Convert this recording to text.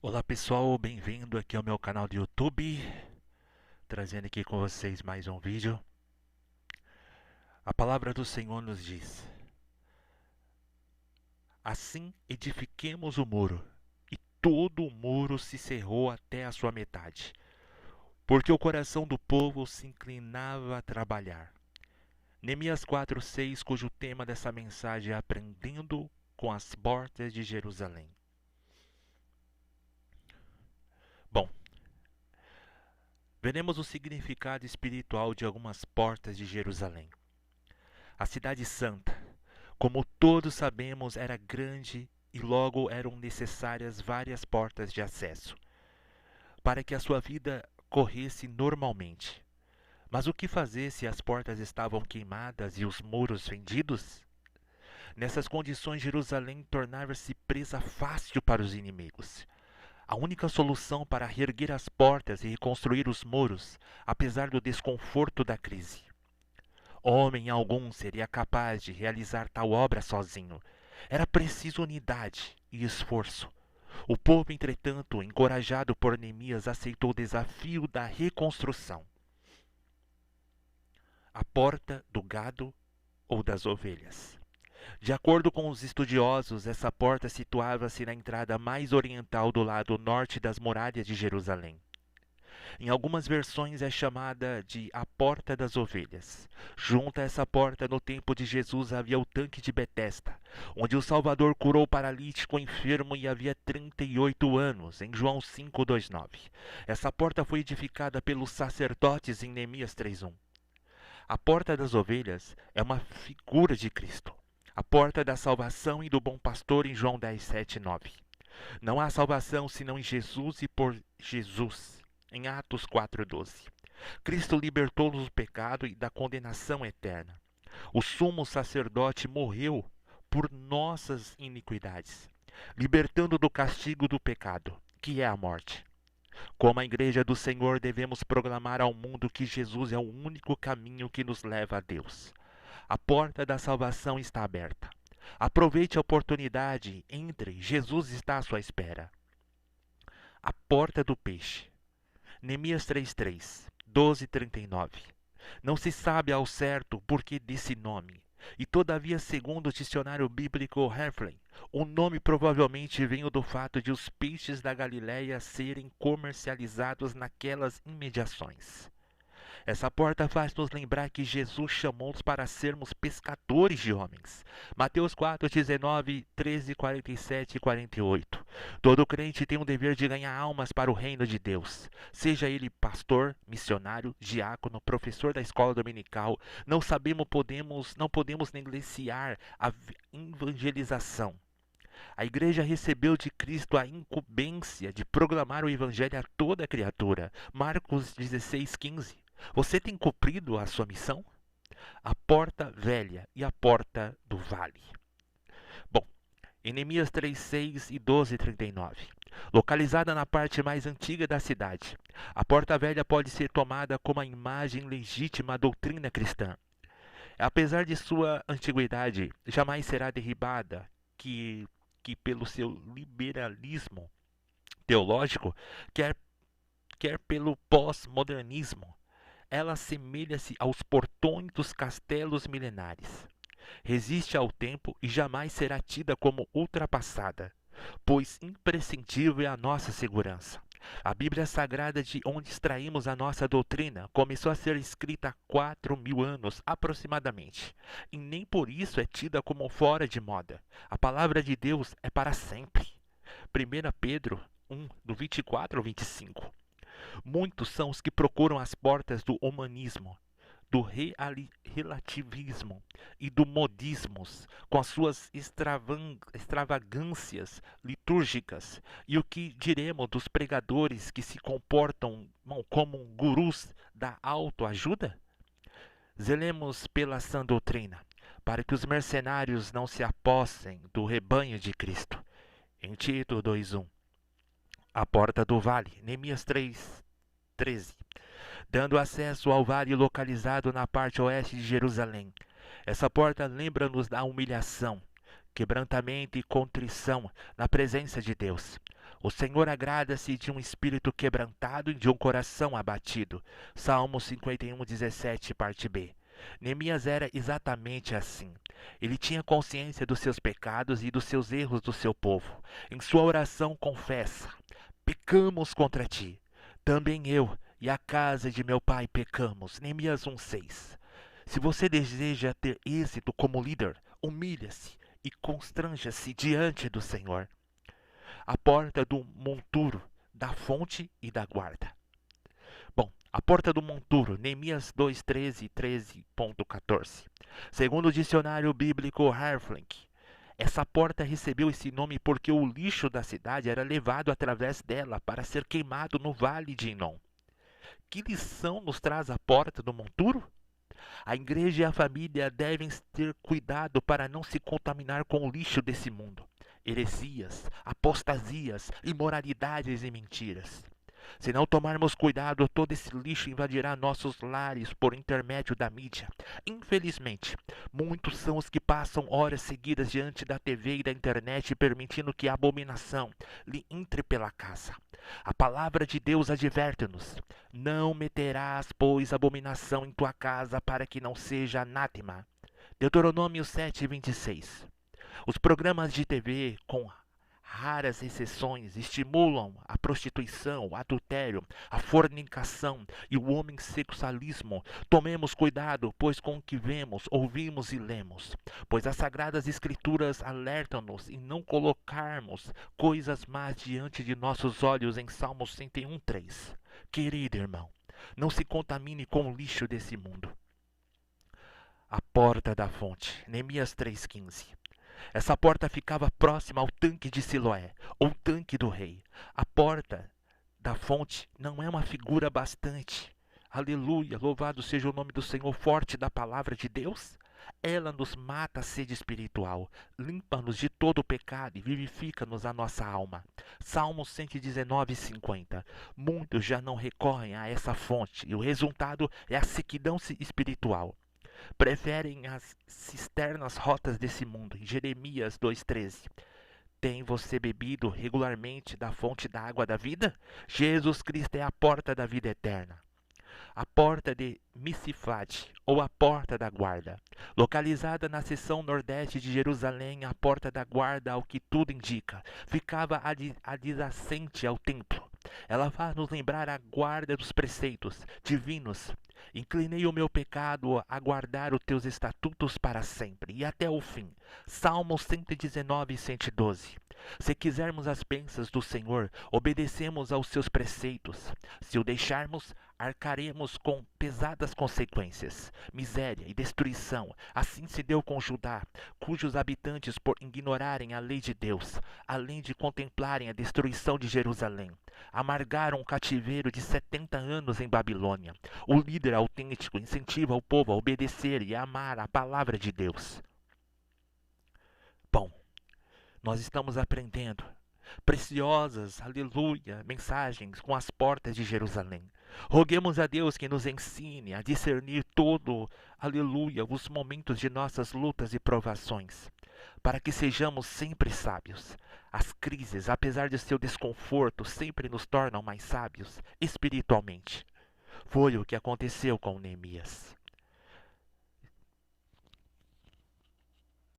Olá pessoal, bem-vindo aqui ao meu canal do YouTube, trazendo aqui com vocês mais um vídeo. A palavra do Senhor nos diz: assim edifiquemos o muro, e todo o muro se cerrou até a sua metade, porque o coração do povo se inclinava a trabalhar. Neemias 4:6, cujo tema dessa mensagem é aprendendo com as portas de Jerusalém. Bom, veremos o significado espiritual de algumas portas de Jerusalém. A cidade santa, como todos sabemos, era grande e logo eram necessárias várias portas de acesso para que a sua vida corresse normalmente. Mas o que fazer se as portas estavam queimadas e os muros fendidos? Nessas condições, Jerusalém tornava-se presa fácil para os inimigos. A única solução para reerguer as portas e reconstruir os muros, apesar do desconforto da crise. Homem algum seria capaz de realizar tal obra sozinho. Era preciso unidade e esforço. O povo, entretanto, encorajado por Neemias, aceitou o desafio da reconstrução. A porta do gado ou das ovelhas. De acordo com os estudiosos, essa porta situava-se na entrada mais oriental do lado norte das muralhas de Jerusalém. Em algumas versões é chamada de a Porta das Ovelhas. Junto a essa porta, no tempo de Jesus, havia o tanque de Betesda, onde o Salvador curou o paralítico enfermo e havia 38 anos, em João 5:29. Essa porta foi edificada pelos sacerdotes em Neemias 3:1. A Porta das Ovelhas é uma figura de Cristo. A porta da salvação e do bom pastor em João 10:7-9. Não há salvação senão em Jesus e por Jesus, em Atos 4:12. Cristo libertou-nos do pecado e da condenação eterna. O sumo sacerdote morreu por nossas iniquidades, libertando do castigo do pecado, que é a morte. Como a igreja do Senhor, devemos proclamar ao mundo que Jesus é o único caminho que nos leva a Deus. A porta da salvação está aberta. Aproveite a oportunidade, entre, Jesus está à sua espera. A porta do peixe. Neemias 3:3, 12:39. Não se sabe ao certo o porquê desse nome. E todavia, segundo o dicionário bíblico Heflin, o nome provavelmente veio do fato de os peixes da Galileia serem comercializados naquelas imediações. Essa porta faz nos lembrar que Jesus chamou-nos para sermos pescadores de homens. Mateus 4:19, 13, 47 e 48. Todo crente tem o dever de ganhar almas para o reino de Deus. Seja ele pastor, missionário, diácono, professor da escola dominical, não podemos negligenciar a evangelização. A igreja recebeu de Cristo a incumbência de proclamar o evangelho a toda criatura. Marcos 16:15. Você tem cumprido a sua missão? A porta velha e a porta do vale. Bom, em Neemias 3:6 e 12:39. Localizada na parte mais antiga da cidade, a porta velha pode ser tomada como a imagem legítima da doutrina cristã. Apesar de sua antiguidade, jamais será derribada, que pelo seu liberalismo teológico, quer, quer pelo pós-modernismo, ela assemelha-se aos portões dos castelos milenares. Resiste ao tempo e jamais será tida como ultrapassada, pois imprescindível é a nossa segurança. A Bíblia Sagrada, de onde extraímos a nossa doutrina, começou a ser escrita há 4.000 anos aproximadamente, e nem por isso é tida como fora de moda. A palavra de Deus é para sempre. 1 Pedro 1, do 24 ao 25. Muitos são os que procuram as portas do humanismo, do relativismo e do modismo, com as suas extravagâncias litúrgicas. E o que diremos dos pregadores que se comportam como gurus da autoajuda? Zelemos pela sã doutrina, para que os mercenários não se apossem do rebanho de Cristo. Em Tito 2:1. A porta do vale, Neemias 3:13, dando acesso ao vale localizado na parte oeste de Jerusalém. Essa porta lembra-nos da humilhação, quebrantamento e contrição na presença de Deus. O Senhor agrada-se de um espírito quebrantado e de um coração abatido. Salmo 51:17, parte B. Neemias era exatamente assim. Ele tinha consciência dos seus pecados e dos seus erros do seu povo. Em sua oração confessa: pecamos contra ti. Também eu e a casa de meu pai pecamos. Neemias 1:6. Se você deseja ter êxito como líder, humilha-se e constranja-se diante do Senhor. A porta do monturo, da fonte e da guarda. Bom, a porta do monturo, Neemias 2:13 e 13.14. Segundo o dicionário bíblico Harflink, essa porta recebeu esse nome porque o lixo da cidade era levado através dela para ser queimado no vale de Inom. Que lição nos traz a porta do monturo? A igreja e a família devem ter cuidado para não se contaminar com o lixo desse mundo. Heresias, apostasias, imoralidades e mentiras. Se não tomarmos cuidado, todo esse lixo invadirá nossos lares por intermédio da mídia. Infelizmente, muitos são os que passam horas seguidas diante da TV e da internet, permitindo que a abominação lhe entre pela casa. A palavra de Deus adverte-nos: não meterás, pois, abominação em tua casa, para que não seja anátema. Deuteronômio 7:26. Os programas de TV, com raras exceções, estimulam a prostituição, o adultério, a fornicação e o homossexualismo. Tomemos cuidado, pois, com o que vemos, ouvimos e lemos, pois as Sagradas Escrituras alertam-nos em não colocarmos coisas más diante de nossos olhos em Salmos 101:3. Querido irmão, não se contamine com o lixo desse mundo. A porta da fonte, Neemias 3:15. Essa porta ficava próxima ao tanque de Siloé, ou tanque do rei. A porta da fonte não é uma figura bastante. Aleluia, louvado seja o nome do Senhor, forte da palavra de Deus. Ela nos mata a sede espiritual, limpa-nos de todo o pecado e vivifica-nos a nossa alma. Salmo 119:50. Muitos já não recorrem a essa fonte e o resultado é a sequidão espiritual. Preferem as cisternas rotas desse mundo. Em Jeremias 2:13. Tem você bebido regularmente da fonte da água da vida? Jesus Cristo é a porta da vida eterna. A porta de Missifate, ou a porta da guarda. Localizada na seção nordeste de Jerusalém, a porta da guarda, ao que tudo indica, ficava adjacente ao templo. Ela faz nos lembrar a guarda dos preceitos divinos. Inclinei o meu pecado a guardar os teus estatutos para sempre e até o fim. Salmo 119:112. Se quisermos as bênçãos do Senhor, obedecemos aos seus preceitos. Se o deixarmos, arcaremos com pesadas consequências, miséria e destruição. Assim se deu com Judá, cujos habitantes, por ignorarem a lei de Deus, além de contemplarem a destruição de Jerusalém, amargaram um cativeiro de 70 anos em Babilônia. O líder autêntico incentiva o povo a obedecer e a amar a palavra de Deus. Bom, nós estamos aprendendo preciosas, aleluia, mensagens com as portas de Jerusalém. Roguemos a Deus que nos ensine a discernir todo, aleluia, os momentos de nossas lutas e provações, para que sejamos sempre sábios. As crises, apesar de seu desconforto, sempre nos tornam mais sábios espiritualmente. Foi o que aconteceu com Neemias.